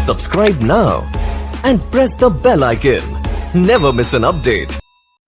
Subscribe now and press the bell icon. Never miss an update.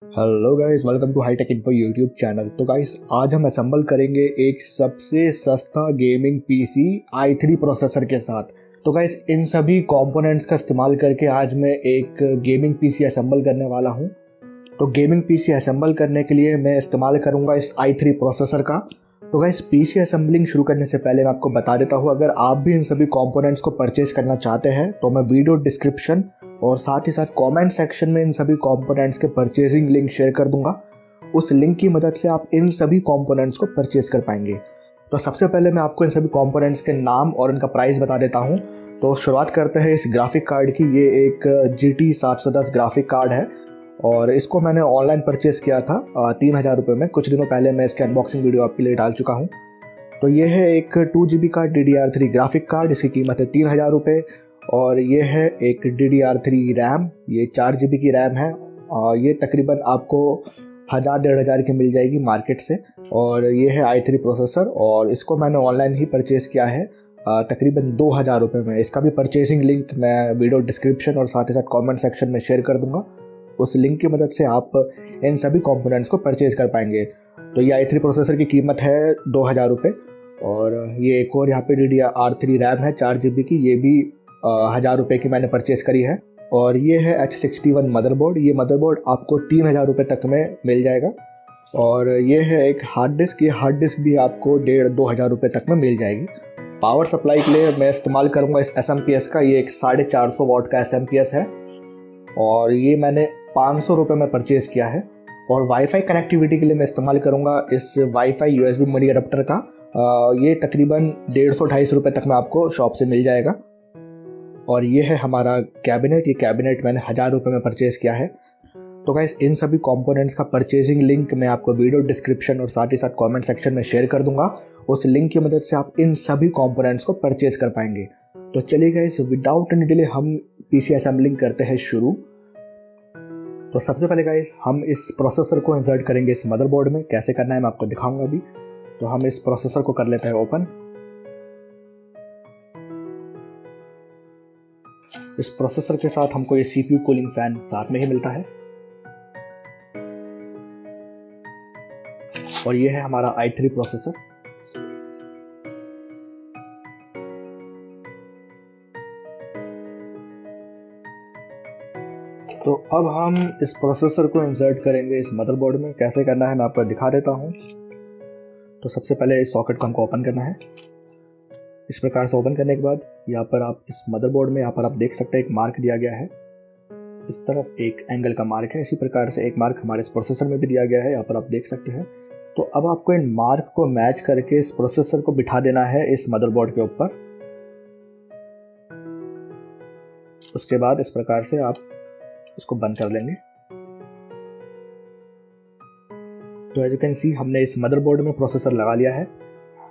Hello guys, welcome to hitech info YouTube channel. तो guys, आज हम assemble करेंगे एक सबसे सस्ता गेमिंग पीसी i3 प्रोसेसर के साथ। तो गाइस, इन सभी कंपोनेंट्स का इस्तेमाल करके आज मैं एक गेमिंग पीसी असेंबल करने वाला हूं। तो गेमिंग पीसी असेंबल करने के लिए मैं इस्तेमाल करूंगा इस i3 प्रोसेसर का। तो गाइस, पीसी असेंबलिंग शुरू करने से पहले मैं आपको बता देता हूं, अगर आप भी इन सभी कंपोनेंट्स को परचेज करना चाहते हैं तो मैं वीडियो डिस्क्रिप्शन और साथ ही साथ कमेंट सेक्शन में इन सभी कंपोनेंट्स के परचेजिंग लिंक शेयर कर दूंगा। उस लिंक की मदद से आप इन सभी कंपोनेंट्स को परचेज कर पाएंगे। तो सबसे पहले मैं आपको इन सभी कंपोनेंट्स के नाम और इनका प्राइस बता देता हूं। तो शुरुआत करते हैं इस ग्राफिक कार्ड की। ये एक GT 710 ग्राफिक कार्ड है और इसको मैंने ऑनलाइन परचेज किया था 3000 रुपये में। कुछ दिनों पहले मैं इसकी अनबॉक्सिंग वीडियो आपके लिए डाल चुका हूँ। तो ये है एक 2GB का DDR3 ग्राफिक कार्ड। इसकी कीमत है 3000 रुपये। और ये है एक DDR3 रैम, ये 4GB की रैम है। ये तकरीबन आपको 1000-1500 की मिल जाएगी मार्केट से। और ये है i3 प्रोसेसर और इसको मैंने ऑनलाइन ही परचेज़ किया है तकरीबन 2000 रुपये में। इसका भी परचेजिंग लिंक मैं वीडियो डिस्क्रिप्शन और साथ ही साथ कमेंट सेक्शन में शेयर कर दूंगा। उस लिंक की मदद से आप इन सभी कंपोनेंट्स को परचेज कर पाएंगे। तो ये i3 प्रोसेसर की कीमत है 2000 रुपये। और ये एक और यहाँ पे DDR3 रैम है 4GB की, ये भी 1000 रुपये की मैंने परचेज करी है। और ये है H61 मदरबोर्ड। ये मदरबोर्ड आपको 3000 रुपये तक में मिल जाएगा। और ये है एक हार्ड डिस्क। ये हार्ड डिस्क भी आपको 1500-2000 रुपये तक में मिल जाएगी। पावर सप्लाई के लिए मैं इस्तेमाल करूँगा इस SMPS का। ये एक 450 वाट का SMPS है और ये मैंने 500 रुपये में परचेज किया है। और वाईफाई कनेक्टिविटी के लिए मैं इस्तेमाल करूँगा इस वाईफाई USB मडी अडाप्टर का। ये तकरीबन 150-250 रुपये तक में आपको शॉप से मिल जाएगा। और ये है हमारा कैबिनेट। ये कैबिनेट मैंने 1000 रुपये में परचेज़ किया है। तो गाइस, इन सभी कंपोनेंट्स का परचेजिंग लिंक मैं आपको वीडियो डिस्क्रिप्शन और साथ ही साथ कमेंट सेक्शन में शेयर कर दूंगा। उस लिंक की मदद से आप इन सभी कंपोनेंट्स को परचेज कर पाएंगे। तो चलिए गाइस, विदाउट एनी डिले हम पीसी असेंबलिंग करते हैं शुरू। तो सबसे पहले गाइस, हम इस प्रोसेसर को इंसर्ट करेंगे इस मदरबोर्ड में। कैसे करना है मैं आपको दिखाऊंगा अभी। तो हम इस प्रोसेसर को कर लेते हैं ओपन। इस प्रोसेसर के साथ हमको ये CPU कूलिंग फैन साथ में ही मिलता है। और ये है हमारा i3 प्रोसेसर। तो अब हम इस प्रोसेसर को इंसर्ट करेंगे इस मदरबोर्ड में। कैसे करना है मैं आपको दिखा देता हूँ। तो सबसे पहले इस सॉकेट को हमको ओपन करना है। इस प्रकार से ओपन करने के बाद यहाँ पर आप इस मदरबोर्ड में यहाँ पर आप देख सकते हैं एक मार्क दिया गया है। इस तरफ एक एंगल का मार्क है। इसी प्रकार से एक मार्क हमारे इस प्रोसेसर में भी दिया गया है, यहाँ पर आप देख सकते हैं। तो अब आपको इन मार्क को मैच करके इस प्रोसेसर को बिठा देना है इस मदरबोर्ड के ऊपर। उसके बाद इस प्रकार से आप इसको बंद कर लेंगे। तो एज यू कैन सी, हमने इस मदरबोर्ड में प्रोसेसर लगा लिया है।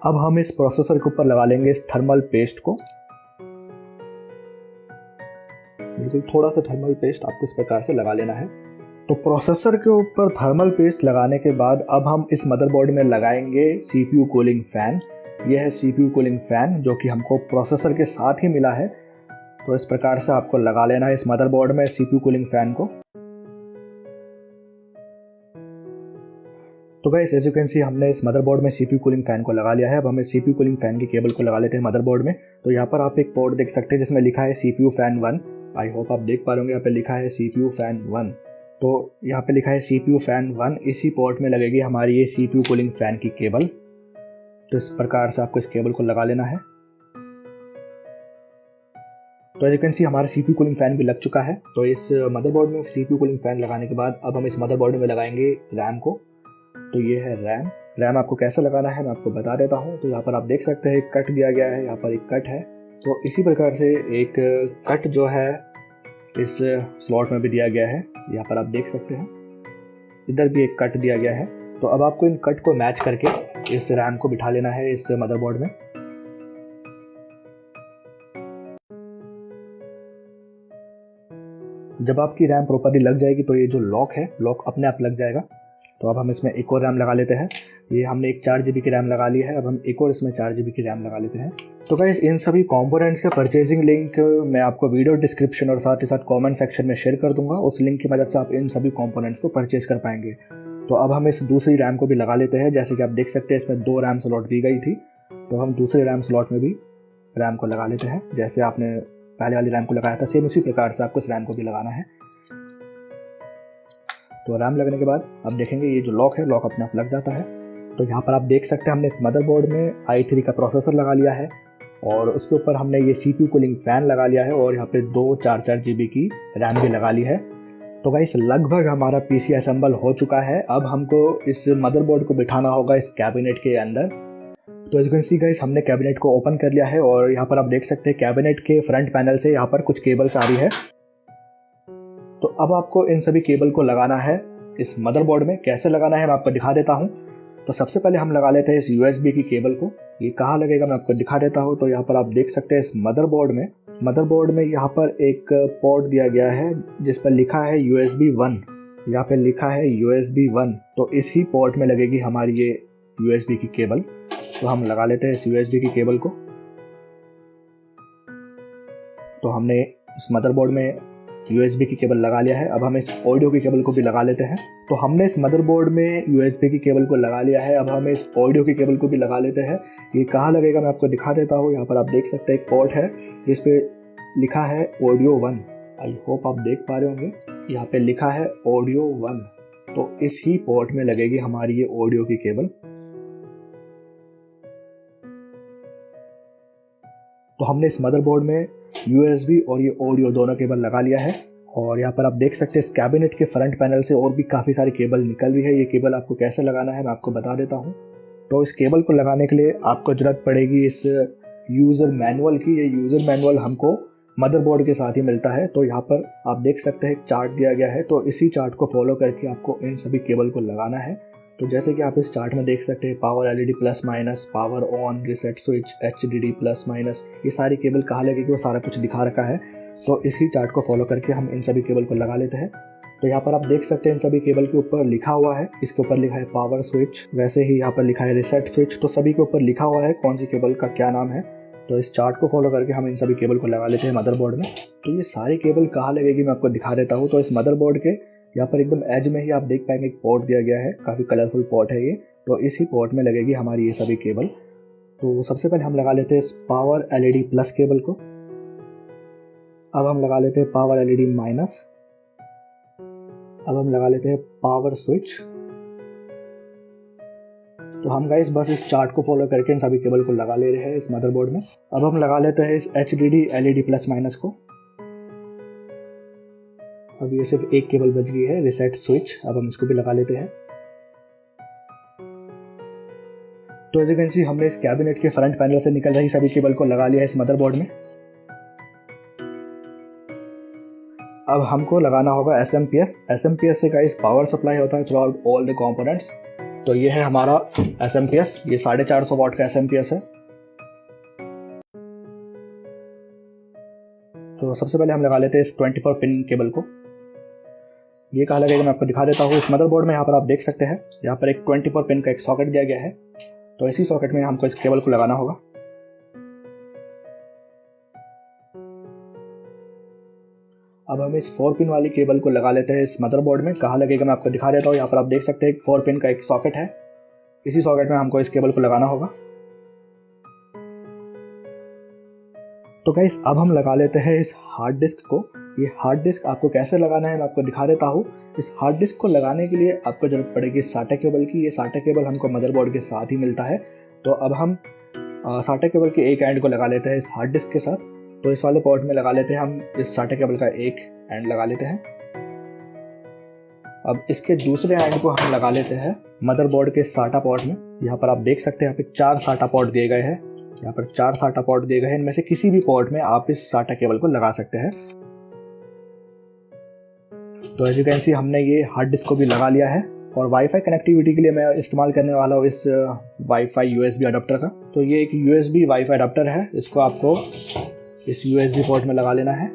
अब हम इस प्रोसेसर के ऊपर लगा लेंगे इस थर्मल पेस्ट को। बिल्कुल थोड़ा सा थर्मल पेस्ट आपको इस प्रकार से लगा लेना है। तो प्रोसेसर के ऊपर थर्मल पेस्ट लगाने के बाद अब हम इस मदरबोर्ड में लगाएंगे CPU कूलिंग फैन। यह है CPU कूलिंग फैन जो कि हमको प्रोसेसर के साथ ही मिला है। तो इस प्रकार से आपको लगा लेना है इस मदरबोर्ड में CPU कूलिंग फैन को। तो guys, as you can see, हमने इस मदरबोर्ड में CPU कूलिंग फैन को लगा लिया है। अब हमें CPU कूलिंग फैन की केबल को लगा लेते हैं मदरबोर्ड में। तो यहाँ पर आप एक पोर्ट देख सकते हैं जिसमें लिखा है CPU फैन 1। आई होप आप देख पा रहे होंगे, यहाँ पे लिखा है CPU फैन 1। तो यहाँ पे लिखा है CPU फैन 1। इसी पोर्ट में लगेगी हमारी ये CPU कूलिंग फैन की केबल। तो इस प्रकार से आपको इस केबल को लगा लेना है। तो एज यू कैन सी, हमारा CPU कूलिंग फैन भी लग चुका है। तो इस मदरबोर्ड में CPU कूलिंग फैन लगाने के बाद अब हम इस मदरबोर्ड में लगाएंगे रैम को। तो ये है रैम। रैम आपको कैसे लगाना है मैं आपको बता देता हूँ। तो यहाँ पर आप देख सकते हैं कट दिया गया है, यहाँ पर एक कट है। तो इसी प्रकार से एक कट जो है इस स्लॉट में भी दिया गया है, यहाँ पर आप देख सकते हैं। इधर भी एक कट दिया गया है। तो अब आपको इन कट को मैच करके इस रैम को बिठा लेना है इस मदरबोर्ड में। जब आपकी रैम प्रॉपर्ली लग जाएगी तो ये जो लॉक है, लॉक अपने आप लग जाएगा। तो अब हम इसमें एक और रैम लगा लेते हैं। ये हमने एक 4 GB की रैम लगा ली है। अब हम एक और इसमें 4 GB की रैम लगा लेते हैं। तो गाइस इन सभी कंपोनेंट्स का परचेजिंग लिंक मैं आपको वीडियो डिस्क्रिप्शन और साथ ही साथ कमेंट सेक्शन में शेयर कर दूंगा। उस लिंक की मदद से आप इन सभी कंपोनेंट्स को परचेज कर पाएंगे। तो अब हम इस दूसरी रैम को भी लगा लेते हैं। जैसे कि आप देख सकते हैं इसमें 2 रैम स्लॉट दी गई थी, तो हम दूसरे रैम स्लॉट में भी रैम को लगा लेते हैं। जैसे आपने पहले वाली रैम को लगाया था सेम उसी प्रकार से आपको इस रैम को भी लगाना है। तो रैम लगने के बाद अब देखेंगे ये जो लॉक है, लॉक अपने आप लग जाता है। तो यहाँ पर आप देख सकते हैं हमने इस मदरबोर्ड में i3 का प्रोसेसर लगा लिया है और उसके ऊपर हमने ये CPU कूलिंग फैन लगा लिया है और यहाँ पे 2 4 GB की रैम भी लगा ली है। तो गाइस लगभग हमारा PC असेंबल हो चुका है। अब हमको इस मदरबोर्ड को बिठाना होगा इस कैबिनेट के अंदर। तो as you can see guys हमने कैबिनेट को ओपन कर लिया है और यहाँ पर आप देख सकते हैं कैबिनेट के फ्रंट पैनल से यहाँ पर कुछ केबल्स आ रही है। तो अब आपको इन सभी केबल को लगाना है इस मदरबोर्ड में। कैसे लगाना है मैं आपको दिखा देता हूँ। तो सबसे पहले हम लगा लेते हैं इस USB की केबल को। ये कहाँ लगेगा मैं आपको दिखा देता हूँ। तो यहाँ पर आप देख सकते हैं इस मदरबोर्ड में यहाँ पर एक पोर्ट दिया गया है जिस पर लिखा है USB 1। यहाँ पे लिखा है USB 1। तो इसी पोर्ट में लगेगी हमारी ये USB की केबल। तो हम लगा लेते हैं इस USB की केबल को। तो हमने इस मदरबोर्ड में USB की केबल लगा लिया है। अब हम इस ऑडियो की केबल को भी लगा लेते हैं। तो हमने इस मदरबोर्ड में USB की केबल को लगा लिया है। अब हम इस ऑडियो की केबल को भी लगा लेते हैं। ये कहाँ लगेगा मैं आपको दिखा देता हूँ। यहाँ पर आप देख सकते हैं एक पोर्ट है जिस पे लिखा है ऑडियो 1। आई होप आप देख पा रहे होंगे, यहाँ पे लिखा है ऑडियो 1। तो इस ही पोर्ट में लगेगी हमारी ये ऑडियो की केबल। तो हमने इस मदरबोर्ड में USB और ये ऑडियो दोनों केबल लगा लिया है। और यहाँ पर आप देख सकते हैं इस कैबिनेट के फ्रंट पैनल से और भी काफ़ी सारी केबल निकल रही है। ये केबल आपको कैसे लगाना है मैं आपको बता देता हूँ। तो इस केबल को लगाने के लिए आपको ज़रूरत पड़ेगी इस यूज़र मैनुअल की। ये यूज़र मैनुअल हमको मदरबोर्ड के साथ ही मिलता है। तो यहाँ पर आप देख सकते हैं एक चार्ट दिया गया है। तो इसी चार्ट को फॉलो करके आपको इन सभी केबल को लगाना है। तो जैसे कि आप इस चार्ट में देख सकते हैं power LED plus minus, power on, reset switch, HDD plus minus, ये सारी केबल कहाँ लगेगी वो सारा कुछ दिखा रखा है। तो इसी चार्ट को फॉलो करके हम इन सभी केबल को लगा लेते हैं। तो यहाँ पर आप देख सकते हैं इन सभी केबल के ऊपर लिखा हुआ है, इसके ऊपर लिखा है पावर स्विच, वैसे ही यहाँ पर लिखा है रिसेट स्विच। तो सभी के ऊपर लिखा हुआ है कौन सी केबल का क्या नाम है। तो इस चार्ट को फॉलो करके हम इन सभी केबल को लगा लेते हैं मदरबोर्ड में। तो ये सारी केबल कहाँ लगेगी मैं आपको दिखा देता हूँ। तो इस मदरबोर्ड के यहाँ पर एकदम एज में ही आप देख पाएंगे एक पोर्ट दिया गया है, काफ़ी कलरफुल पोर्ट है ये। तो इसी पोर्ट में लगेगी हमारी ये सभी केबल। तो सबसे पहले हम लगा लेते हैं इस पावर LED प्लस केबल को। अब हम लगा लेते हैं पावर LED माइनस। अब हम लगा लेते हैं पावर स्विच। तो हम गाइस बस इस चार्ट को फॉलो करके इन सभी केबल को लगा ले रहे हैं इस मदरबोर्ड में। अब हम लगा लेते हैं इस HDD LED प्लस माइनस को। अब ये सिर्फ एक केबल बच गई है, रिसेट स्विच। अब हम इसको भी लगा लेते हैं। तो एज यू कैन सी हमने इस कैबिनेट के फ्रंट पैनल से निकल रही सभी केबल को लगा लिया है इस मदरबोर्ड में। अब हमको लगाना होगा SMPS से गाइस पावर सप्लाई होता है through out all the components. तो ये है हमारा SMPS, ये 450 वाट का SMPS है। तो सबसे पहले हम लगा लेते हैं इस 24 पिन केबल को। ये कहाँ लगेगा मैं आपको दिखा देता हूँ। इस मदरबोर्ड में यहाँ पर आप देख सकते हैं यहाँ पर एक 24 पिन का एक सॉकेट दिया गया है। तो इसी सॉकेट में हमको इस केबल को लगाना होगा। अब हम इस 4 पिन वाली केबल को लगा लेते हैं इस मदरबोर्ड में। कहाँ लगेगा मैं आपको दिखा देता हूँ। यहाँ पर आप देख सकते हैं एक 4 पिन का एक सॉकेट है, इसी सॉकेट में हमको इस केबल को लगाना होगा। तो गाइस अब हम लगा लेते हैं इस हार्ड डिस्क को। ये हार्ड डिस्क आपको कैसे लगाना है मैं आपको दिखा देता हूँ। इस हार्ड डिस्क को लगाने के लिए आपको जरूरत पड़ेगी SATA केबल की। ये SATA केबल हमको मदरबोर्ड के साथ ही मिलता है। तो अब हम SATA केबल के एक एंड को लगा लेते हैं इस हार्ड डिस्क के साथ। तो इस वाले पोर्ट में लगा लेते हैं हम इस SATA केबल का एक एंड लगा लेते हैं। अब इसके दूसरे एंड को हम लगा लेते हैं मदरबोर्ड के SATA पोर्ट में। यहाँ पर आप देख सकते हैं यहाँ पे 4 SATA पोर्ट दिए गए हैं। यहाँ पर 4 SATA पोर्ट दिए गए हैं। इनमें से किसी भी पोर्ट में आप इस SATA केबल को लगा सकते हैं। तो एज यू कैन सी हमने ये हार्ड डिस्क को भी लगा लिया है। और वाईफाई कनेक्टिविटी के लिए मैं इस्तेमाल करने वाला हूँ इस वाईफाई USB अडाप्टर का। तो ये एक USB वाईफाई अडाप्टर है, इसको आपको इस USB पोर्ट में लगा लेना है।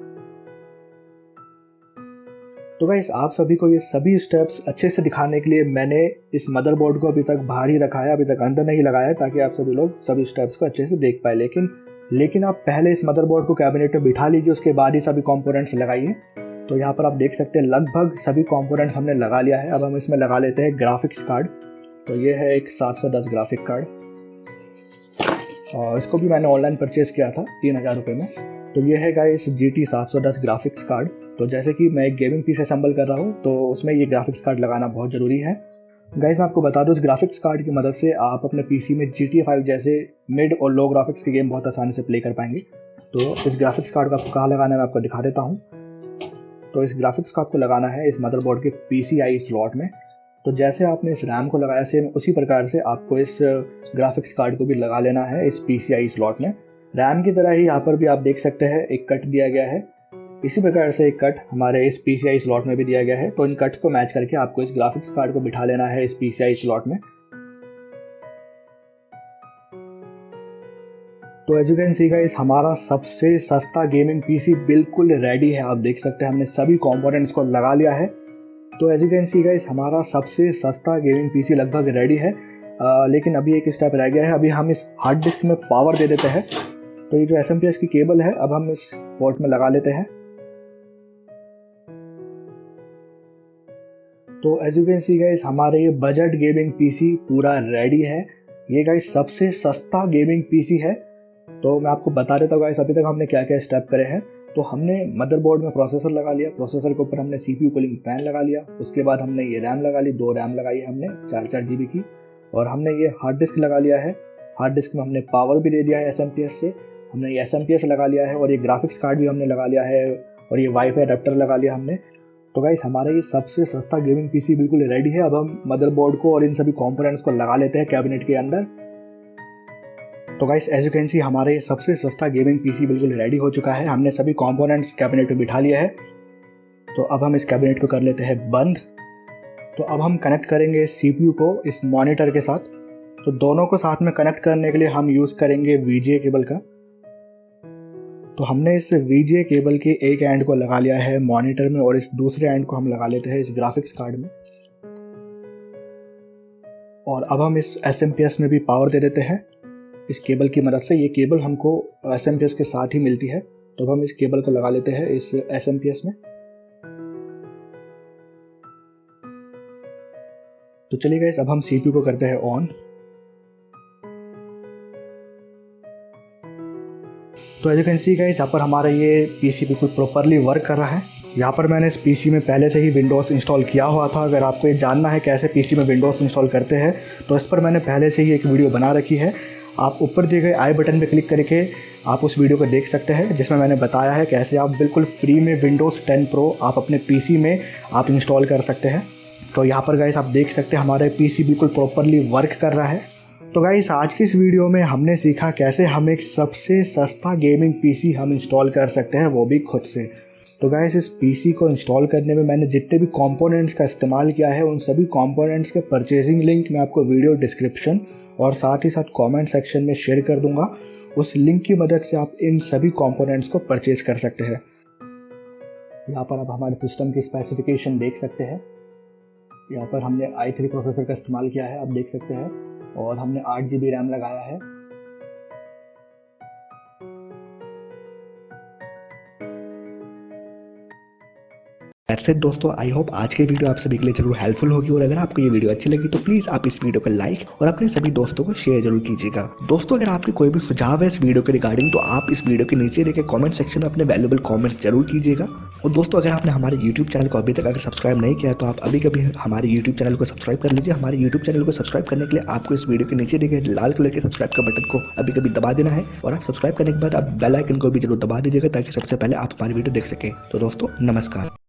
तो गाइस आप सभी को ये सभी स्टेप्स अच्छे से दिखाने के लिए मैंने इस मदरबोर्ड को अभी तक बाहर ही रखा है, अभी तक अंदर नहीं लगाया है, ताकि आप सभी लोग सभी स्टेप्स को अच्छे से देख पाए। लेकिन आप पहले इस मदरबोर्ड को कैबिनेट में बिठा लीजिए, उसके बाद ही सभी कंपोनेंट्स लगाइए। तो यहाँ पर आप देख सकते हैं लगभग सभी कंपोनेंट्स हमने लगा लिया है। अब हम इसमें लगा लेते हैं ग्राफिक्स कार्ड। तो ये है एक 710 ग्राफिक कार्ड, और इसको भी मैंने ऑनलाइन परचेज़ किया था 3000 रुपये में। तो ये है गाइस GT 710 ग्राफिक्स कार्ड। तो जैसे कि मैं एक गेमिंग पीसी असेंबल कर रहा हूँ, तो उसमें ये ग्राफिक्स कार्ड लगाना बहुत ज़रूरी है। गाइस मैं आपको बता दूँ, इस ग्राफिक्स कार्ड की मदद से आप अपने पीसी में GTA 5 जैसे मिड और लो ग्राफिक्स के गेम बहुत आसानी से प्ले कर पाएंगे। तो इस ग्राफिक्स कार्ड को आपको कहाँ लगाना है मैं आपको दिखा देता हूँ। तो इस ग्राफिक्स को आपको लगाना है इस मदरबोर्ड के PCI स्लॉट में। तो जैसे आपने इस रैम को लगाया सेम उसी प्रकार से आपको इस ग्राफिक्स कार्ड को भी लगा लेना है इस PCI स्लॉट में। रैम की तरह ही यहाँ पर भी आप देख सकते हैं एक कट दिया गया है, इसी प्रकार से एक कट हमारे इस PCI स्लॉट में भी दिया गया है। तो इन कट्स को मैच करके आपको इस ग्राफिक्स कार्ड को बिठा लेना है इस PCI स्लॉट में। तो as you can see guys, हमारा सबसे सस्ता गेमिंग पीसी बिल्कुल रेडी है। आप देख सकते हैं हमने सभी कंपोनेंट्स को लगा लिया है। तो as you can see guys, हमारा सबसे सस्ता गेमिंग पीसी लगभग रेडी है। लेकिन अभी एक स्टेप रह गया है। अभी हम इस हार्ड डिस्क में पावर दे देते हैं। तो ये जो SMPS की केबल है अब हम इस पोर्ट में लगा लेते हैं। तो as you can see guys, हमारे ये बजट गेमिंग पीसी पूरा रेडी है। ये गाइस सबसे सस्ता गेमिंग पीसी है। तो मैं आपको बता देता हूँ गाइस, अभी तक हमने क्या क्या स्टेप करे हैं। तो हमने मदरबोर्ड में प्रोसेसर लगा लिया, प्रोसेसर के ऊपर हमने CPU कूलिंग फैन लगा लिया, उसके बाद हमने ये रैम लगा ली, 2 रैम लगाई है हमने 4 GB की, और हमने ये हार्ड डिस्क लगा लिया है। हार्ड डिस्क में हमने पावर भी दे दिया है SMPS से, हमने ये SMPS लगा लिया है, और ये ग्राफिक्स कार्ड भी हमने लगा लिया है, और ये वाईफाई अडेप्टर लगा लिया हमने। तो गाइस हमारा ये सबसे सस्ता गेमिंग पीसी बिल्कुल रेडी है। अब हम मदरबोर्ड को और इन सभी कंपोनेंट्स को लगा लेते हैं कैबिनेट के अंदर। तो guys as you can see, हमारा ये सबसे सस्ता गेमिंग पीसी बिल्कुल रेडी हो चुका है। हमने सभी कंपोनेंट्स कैबिनेट में बिठा लिया है। तो अब हम इस कैबिनेट को कर लेते हैं बंद। तो अब हम कनेक्ट करेंगे CPU को इस मॉनिटर के साथ। तो दोनों को साथ में कनेक्ट करने के लिए हम यूज़ करेंगे VGA केबल का। तो हमने इस VGA केबल के एक एंड को लगा लिया है मॉनिटर में, और इस दूसरे एंड को हम लगा लेते हैं इस ग्राफिक्स कार्ड में। और अब हम इस SMPS में भी पावर दे देते हैं इस केबल की मदद से। ये केबल हमको SMPS के साथ ही मिलती है। तो अब हम इस केबल को लगा लेते हैं इस SMPS में। तो चलिए गाइस, अब हम CPU को करते हैं ऑन। तो as you can see guys, यहाँ पर हमारा ये पीसी बिल्कुल प्रॉपरली वर्क कर रहा है। यहाँ पर मैंने इस पीसी में पहले से ही विंडोज़ इंस्टॉल किया हुआ था। अगर आपको ये जानना है कैसे पीसी में विंडोज़ इंस्टॉल करते हैं, तो इस पर मैंने पहले से ही एक वीडियो बना रखी है। आप ऊपर दिए गए आई बटन पर क्लिक करके आप उस वीडियो को देख सकते हैं, जिसमें मैंने बताया है कैसे आप बिल्कुल फ्री में विंडोज़ 10 Pro आप अपने पीसी में आप इंस्टॉल कर सकते हैं। तो यहाँ पर गाइस आप देख सकते हैं हमारे पीसी बिल्कुल प्रॉपरली वर्क कर रहा है। तो गाइस आज की इस वीडियो में हमने सीखा कैसे हम एक सबसे सस्ता गेमिंग पीसी हम इंस्टॉल कर सकते हैं, वो भी खुद से। तो गाइस इस पीसी को इंस्टॉल करने में मैंने जितने भी कंपोनेंट्स का इस्तेमाल किया है, उन सभी कंपोनेंट्स के परचेजिंग लिंक मैं आपको वीडियो डिस्क्रिप्शन और साथ ही साथ कमेंट सेक्शन में शेयर कर दूंगा। उस लिंक की मदद से आप इन सभी कंपोनेंट्स को परचेज कर सकते हैं। यहाँ पर आप हमारे सिस्टम की स्पेसिफिकेशन देख सकते हैं। यहाँ पर हमने i3 प्रोसेसर का इस्तेमाल किया है, आप देख सकते हैं, और हमने 8 GB रैम लगाया है। दैट्स इट दोस्तों, आई होप आज की वीडियो आप सभी के लिए जरूर हेल्पफुल होगी। और अगर आपको ये वीडियो अच्छी लगी तो प्लीज़ आप इस वीडियो को लाइक और अपने सभी दोस्तों को शेयर जरूर कीजिएगा। दोस्तों अगर आपके कोई भी सुझाव है इस वीडियो के रिगार्डिंग, तो आप इस वीडियो के नीचे देखे कमेंट सेक्शन में अपने वैल्यूएबल कमेंट्स जरूर कीजिएगा। और दोस्तों अगर आपने हमारे यूट्यूब चैनल को अभी तक अगर सब्सक्राइब नहीं किया तो आप अभी कभी हमारे यूट्यूब चैनल को सब्सक्राइब कर लीजिए। हमारे यूट्यूब चैनल को सब्सक्राइब करने के लिए आपको इस वीडियो के नीचे देखे लाल कलर के सब्सक्राइब का बटन को अभी कभी दबा देना है, और आप सब्सक्राइब करने के बाद आप बेल आइकन को भी जरूर दबा दीजिएगा, ताकि सबसे पहले आप हमारी वीडियो देख सकें। तो दोस्तों नमस्कार।